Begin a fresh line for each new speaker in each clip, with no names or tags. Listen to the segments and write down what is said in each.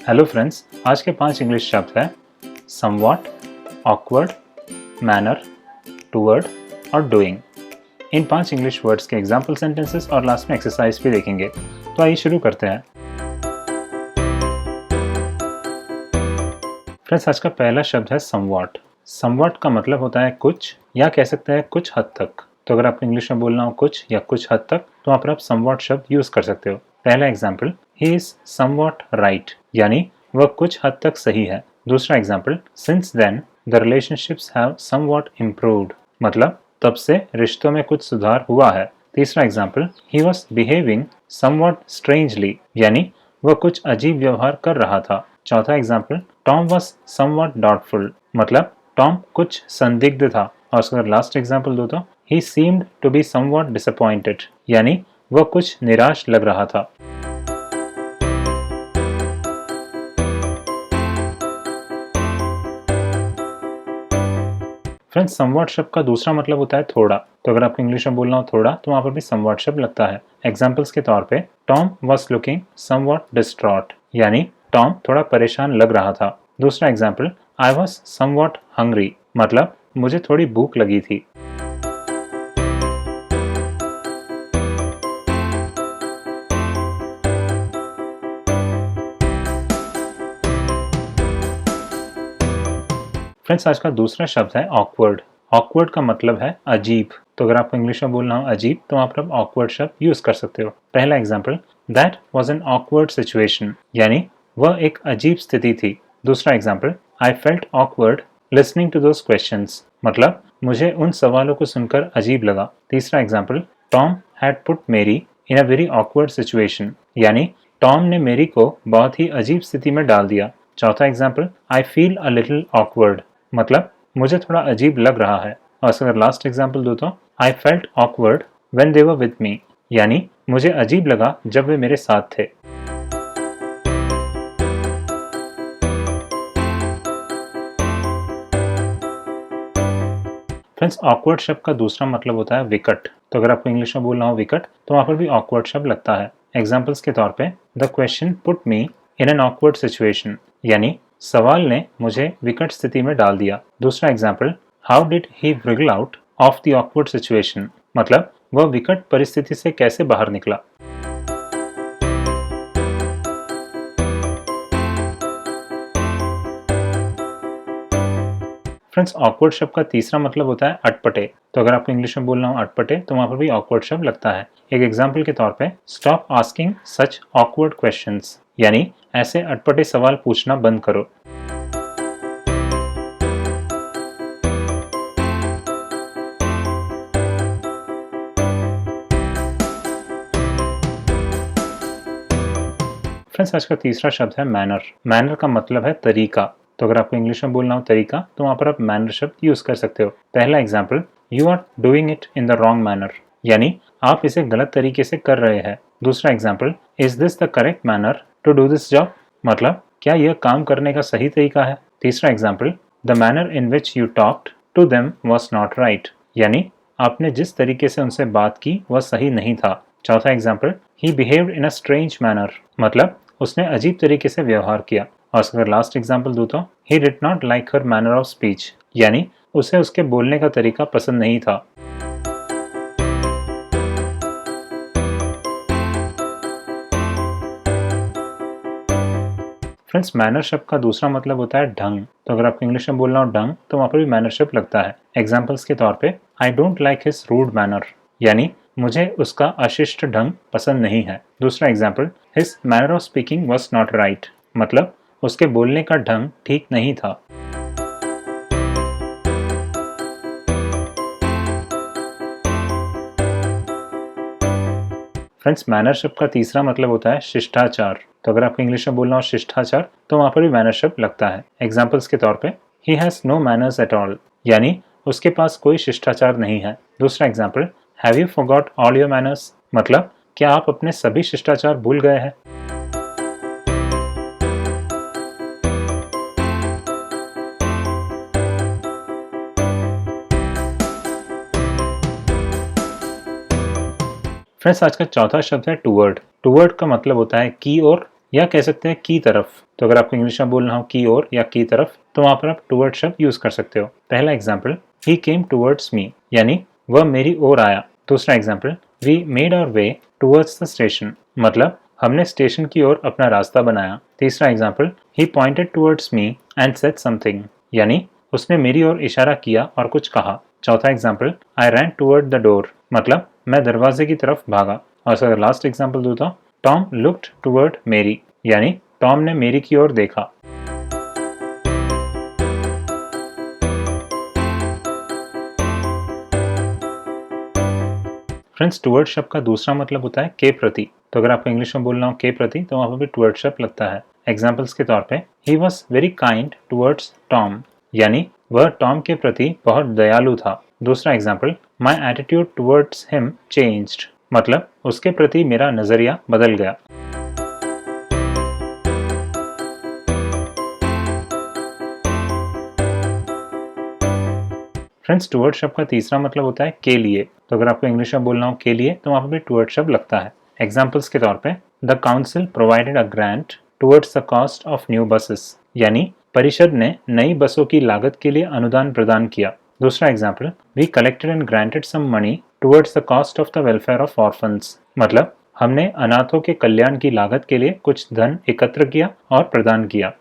Hello friends, आज के 5 English शब्द हैं समवॉट, ऑकवर्ड, मैनर, टूवर्ड और डूइंग। इन 5 इंग्लिश वर्ड्स के एग्जाम्पल सेंटेंसेस और लास्ट में एक्सरसाइज भी देखेंगे। तो आइए शुरू करते हैं। फ्रेंड्स, आज का पहला शब्द है समवॉट। समवॉट का मतलब होता है कुछ, या कह सकते हैं कुछ हद तक। तो अगर आपको इंग्लिश में बोलना हो कुछ या कुछ हद तक, तो वहाँ पर आप समवॉट शब्द यूज कर सकते हो। पहला example, he is somewhat right, यानी वह कुछ हद तक सही है। दूसरा example, since then the relationships have somewhat improved, मतलब तब से रिश्तों में कुछ सुधार हुआ है। तीसरा example, he was behaving somewhat strangely, यानी वह कुछ अजीब व्यवहार कर रहा था। चौथा example, Tom was somewhat doubtful, मतलब टॉम कुछ संदिग्ध था। और अगर लास्ट एग्जाम्पल दो तो he seemed to be somewhat disappointed, यानी वह कुछ निराश लग रहा था। फ्रेंड्स, समवॉट शब्द का दूसरा मतलब होता है थोड़ा। तो अगर आपको इंग्लिश में बोलना हो थोड़ा, तो वहां पर भी समवॉट शब्द लगता है। एग्जाम्पल्स के तौर पे, Tom was looking somewhat distraught, यानी टॉम थोड़ा परेशान लग रहा था। दूसरा example, I was somewhat hungry, मतलब मुझे थोड़ी भूख लगी थी। फ्रेंड्स, आज का दूसरा शब्द है ऑकवर्ड। ऑकवर्ड का मतलब है अजीब। तो अगर आपको इंग्लिश में बोलना हो अजीब, तो वहां पर आप ऑकवर्ड शब्द यूज कर सकते हो। पहला example, that was an awkward situation, यानी वह एक अजीब स्थिति थी। दूसरा example, I felt awkward listening to those questions, मतलब मुझे उन सवालों को सुनकर अजीब लगा। तीसरा एग्जाम्पल, टॉम हैड पुट मेरी इन अ वेरी ऑकवर्ड सिचुएशन, यानी टॉम ने मेरी को बहुत ही अजीब स्थिति में डाल दिया। चौथा example, I feel a little awkward, मतलब मुझे थोड़ा अजीब लग रहा है। और अगर लास्ट एग्जाम्पल दो तो आई felt awkward when they were with me, यानी मुझे अजीब लगा जब वे मेरे साथ थे। फ्रेंड्स, ऑकवर्ड शब्द का दूसरा मतलब होता है विकट। तो अगर आपको इंग्लिश में बोलना हो विकट, तो वहां पर भी ऑकवर्ड शब्द लगता है। एग्जाम्पल्स के तौर पे, the question put me in an awkward situation, यानी सवाल ने मुझे विकट स्थिति में डाल दिया। दूसरा example, how did he wriggle out of the awkward situation, मतलब वह विकट परिस्थिति से कैसे बाहर निकला। फ्रेंड्स, ऑकवर्ड शब्द का तीसरा मतलब होता है अटपटे। तो अगर आपको इंग्लिश में बोलना हो अटपटे, तो वहां पर भी ऑकवर्ड शब्द लगता है। एक एग्जाम्पल के तौर पे, stop asking such awkward questions, यानी ऐसे अटपटे सवाल पूछना बंद करो। फ्रेंड्स, आज का तीसरा शब्द है मैनर। मैनर का मतलब है तरीका। तो अगर आपको इंग्लिश में बोलना हो तरीका, तो वहां पर आप मैनर शब्द यूज कर सकते हो। पहला example, you are doing it in the wrong manner, यानी आप इसे गलत तरीके से कर रहे हैं। दूसरा example, is this the correct manner to do this job, मतलब क्या यह काम करने का सही तरीका है। तीसरा example, the manner in which you talked to them was not right, यानी आपने जिस तरीके से उनसे बात की वह सही नहीं था। चौथा example, he behaved in a strange manner, मतलब उसने अजीब तरीके से व्यवहार किया। और अगर लास्ट एग्जाम्पल दूं तो he did not like her manner of speech, यानी उसे उसके बोलने का तरीका पसंद नहीं था। फ्रेंड्स, मैनर शब्द का दूसरा मतलब होता है ढंग। तो अगर आपको इंग्लिश में बोलना हो ढंग, तो वहां पर भी मैनर शब्द लगता है। एग्जाम्पल्स के तौर पे, I don't like his rude manner, यानी मुझे उसका अशिष्ट ढंग पसंद नहीं है। दूसरा example, his manner of speaking was not right, मतलब उसके बोलने का ढंग ठीक नहीं था। फ्रेंड्स, मैनर शब्द का तीसरा मतलब होता है शिष्टाचार। तो अगर आपको इंग्लिश में बोलना हो शिष्टाचार, तो वहां पर भी मैनर शब्द लगता है। एग्जाम्पल्स के तौर पे, he has no manners at all, यानी उसके पास कोई शिष्टाचार नहीं है। दूसरा example, have you forgot all your manners, मतलब क्या आप अपने सभी शिष्टाचार भूल गए हैं। फ्रेंड्स, आज का चौथा शब्द है टूवर्ड। टूवर्ड का मतलब होता है की ओर या कह सकते हैं की तरफ। तो अगर आपको इंग्लिश में बोलना हो की ओर या की तरफ, तो वहां पर आप टुवर्ड्स शब्द यूज कर सकते हो। पहला एग्जाम्पल, ही केम टुवर्ड्स मी, यानी वह मेरी ओर आया। दूसरा example, we made our way towards the station, मतलब हमने स्टेशन की ओर अपना रास्ता बनाया। तीसरा example, he pointed towards me and said something, यानी उसने मेरी ओर इशारा किया और कुछ कहा। चौथा example, I ran toward the door, मतलब मैं दरवाजे की तरफ भागा। और अगर लास्ट एग्जाम्पल दूँ तो टॉम लुक्ड टुवर्ड मेरी, यानी टॉम ने मेरी की ओर देखा। फ्रेंड्स, टुवर्ड शब्द का दूसरा मतलब होता है के प्रति। तो अगर आपको इंग्लिश में बोलना हो के प्रति, तो वहां पर भी टुवर्ड शब्द लगता है। एग्जाम्पल्स के तौर पे, he was very kind towards Tom, यानी वह टॉम के प्रति बहुत दयालु था। दूसरा example, my attitude towards him changed, मतलब उसके प्रति मेरा नजरिया बदल गया। फ्रेंड्स, टुवर्ड शब्द का तीसरा मतलब होता है के लिए। तो अगर आपको इंग्लिश में बोलना हो के लिए, तो वहां पर भी टुवर्ड शब्द लगता है। एग्जाम्पल्स के तौर पे, the council provided a grant towards the cost of new buses, यानी परिषद ने नई बसों की लागत के लिए अनुदान प्रदान किया। दूसरा example, we collected and granted some money towards the cost of the welfare of orphans, मतलब हमने अनाथों के कल्याण की लागत के लिए कुछ धन एकत्र किया और प्रदान किया।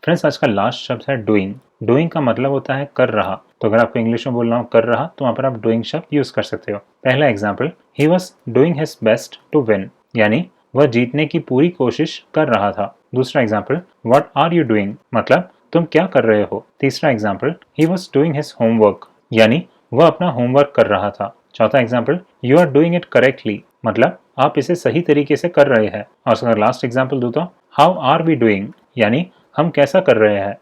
फ्रेंड्स, आज का लास्ट शब्द है डूइंग। डूइंग का मतलब होता है कर रहा। तो अगर आपको इंग्लिश में बोलना हो कर रहा, तो वहां पर आप डूइंग शब्द यूज कर सकते हो। पहला example, he was doing his best to win, यानी वह जीतने की पूरी कोशिश कर रहा था। दूसरा example, what are you doing, मतलब तुम क्या कर रहे हो। तीसरा example, he was doing his homework, यानी वह अपना होमवर्क कर रहा था। चौथा example, you are doing it correctly, मतलब आप इसे सही तरीके से कर रहे हैं। और अगर लास्ट एग्जाम्पल दूं तो हाउ आर वी डूइंग, यानी हम कैसा कर रहे हैं।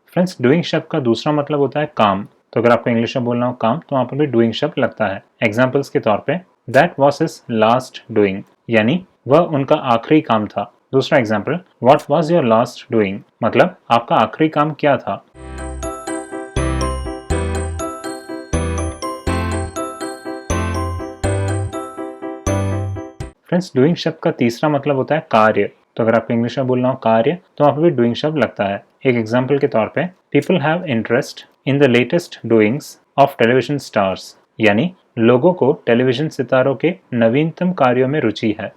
फ्रेंड्स, डूइंग शब्द का दूसरा मतलब होता है काम। तो अगर आपको इंग्लिश में बोलना हो काम, तो वहां पर भी डूइंग शब्द लगता है। एग्जाम्पल्स के तौर पे, that was his last doing, यानी वह उनका आखिरी काम था। दूसरा example, what was your last doing, मतलब आपका आखिरी काम क्या था। फ्रेंड्स, डूइंग शब्द का तीसरा मतलब होता है कार्य। तो अगर आपको इंग्लिश में बोलना हो कार्य, तो वहां पर भी डूइंग शब्द लगता है। एक एग्जाम्पल के तौर पे, people have interest in the latest doings of television stars, यानी लोगों को टेलीविजन सितारों के नवीनतम कार्यों में रुचि है।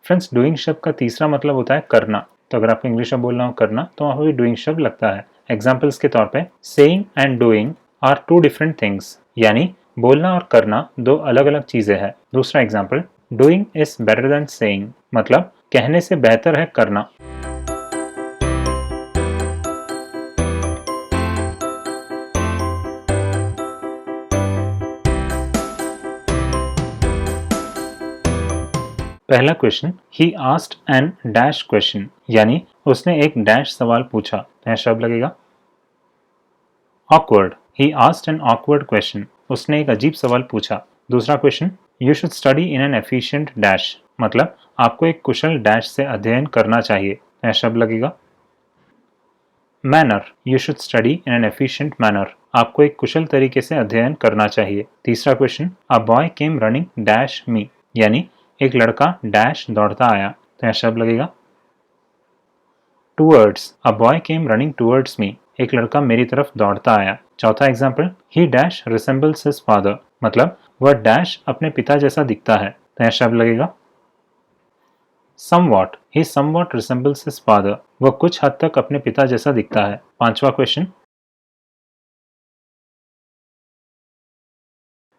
फ्रेंड्स, डूइंग शब्द का तीसरा मतलब होता है करना। तो अगर आपको इंग्लिश में बोलना हो करना, तो वहां पर भी डूइंग शब्द लगता है। एग्जाम्पल्स के तौर पे, saying and doing are two different things, यानी बोलना और करना दो अलग अलग चीजें हैं। दूसरा example, doing is better than saying, मतलब कहने से बेहतर है करना। पहला question, he asked an dash question, यानी उसने एक डैश सवाल पूछा। तो यहाँ शब्द लगेगा awkward, he asked an awkward question, उसने एक अजीब सवाल पूछा। दूसरा question, you should study in an efficient dash, मतलब आपको एक कुशल डैश से अध्ययन करना चाहिए। तो यहाँ शब्द लगेगा manner, you should study in an efficient manner, आपको एक कुशल तरीके से अध्ययन करना चाहिए। तीसरा question, a boy came running dash मी, यानी एक लड़का डैश दौड़ता आया। तो यहाँ शब्द लगेगा towards, a boy came running towards me, एक लड़का मेरी तरफ दौड़ता आया। चौथा एग्जाम्पल, ही डैश रिसेंबल्स हिज फादर, मतलब वह डैश अपने पिता जैसा दिखता है। तो यहाँ शब्द लगेगा समवॉट, ही समवॉट रिसेंबल्स हिज फादर, वह कुछ हद तक अपने पिता जैसा दिखता है। पांचवा question,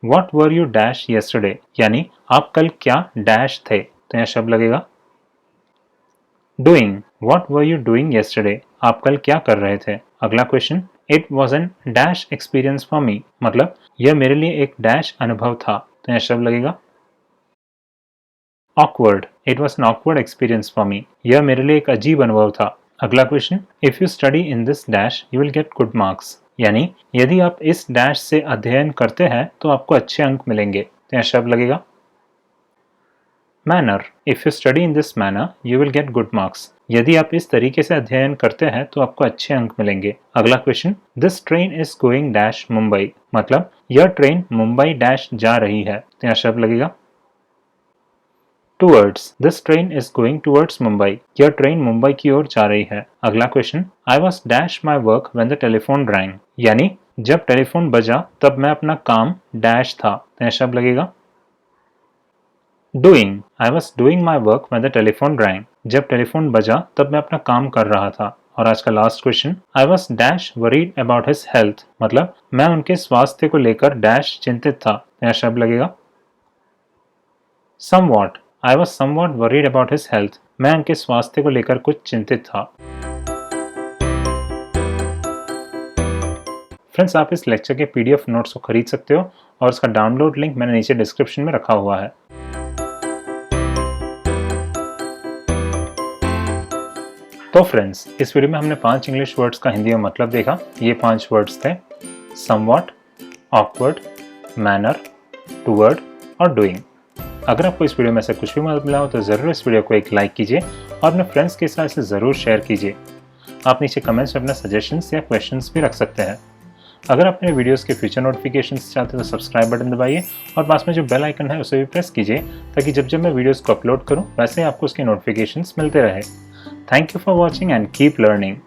what were you dash yesterday, यानी आप कल क्या डैश थे। तो यहाँ शब्द लगेगा doing, what were you doing yesterday, आप कल क्या कर रहे थे। अगला question, it was an dash experience for me, मतलब यह मेरे लिए एक डैश अनुभव था। तो यहाँ शब्द लगेगा awkward, it was an awkward experience for me, यह मेरे लिए एक अजीब अनुभव था। अगला question, if you study in this dash you will get good marks, यानी यदि आप इस डैश से अध्ययन करते हैं तो आपको अच्छे अंक मिलेंगे। तो यहाँ शब्द लगेगा manner. If you study in this manner you will get good marks, यदि आप इस तरीके से अध्ययन करते हैं तो आपको अच्छे अंक मिलेंगे। अगला question, this train is going dash Mumbai, मतलब यह ट्रेन मुंबई डैश जा रही है। तो यहाँ शब्द लगेगा towards. This train is going towards Mumbai, यह ट्रेन मुंबई की ओर जा रही है। अगला question, I was dash my work when the telephone wrong, यानी जब टेलीफोन बजा तब मैं अपना काम डैश था। तो यहाँ शब्द लगेगा doing. I was doing my work when the telephone wrong, जब टेलीफोन बजा तब मैं अपना काम कर रहा था। और आज का last question, I was dash worried about his health, मतलब मैं उनके स्वास्थ्य को लेकर डैश चिंतित था। तो यहाँ शब्द लगेगा somewhat. I was somewhat worried about his health, मैं उनके स्वास्थ्य को लेकर कुछ चिंतित था। फ्रेंड्स, आप इस लेक्चर के पीडीएफ नोट्स को खरीद सकते हो और उसका डाउनलोड लिंक मैंने नीचे डिस्क्रिप्शन में रखा हुआ है। तो फ्रेंड्स, इस वीडियो में हमने 5 इंग्लिश वर्ड्स का हिंदी में मतलब देखा। ये 5 वर्ड्स थे समवॉट, ऑकवर्ड, मैनर, टूवर्ड और डूइंग। अगर आपको इस वीडियो में से कुछ भी मदद मिला हो तो ज़रूर इस वीडियो को एक लाइक कीजिए और अपने फ्रेंड्स के साथ इसे ज़रूर शेयर कीजिए। आप नीचे कमेंट्स में अपने सजेशंस या क्वेश्चंस भी रख सकते हैं। अगर आप मेरे वीडियोस के फ्यूचर नोटिफिकेशंस चाहते हैं तो सब्सक्राइब बटन दबाइए और पास में जो बेल आइकन है उसे भी प्रेस कीजिए ताकि जब जब मैं वीडियोस को अपलोड करूं वैसे ही आपको उसके नोटिफिकेशंस मिलते रहे। Thank you for watching and keep learning.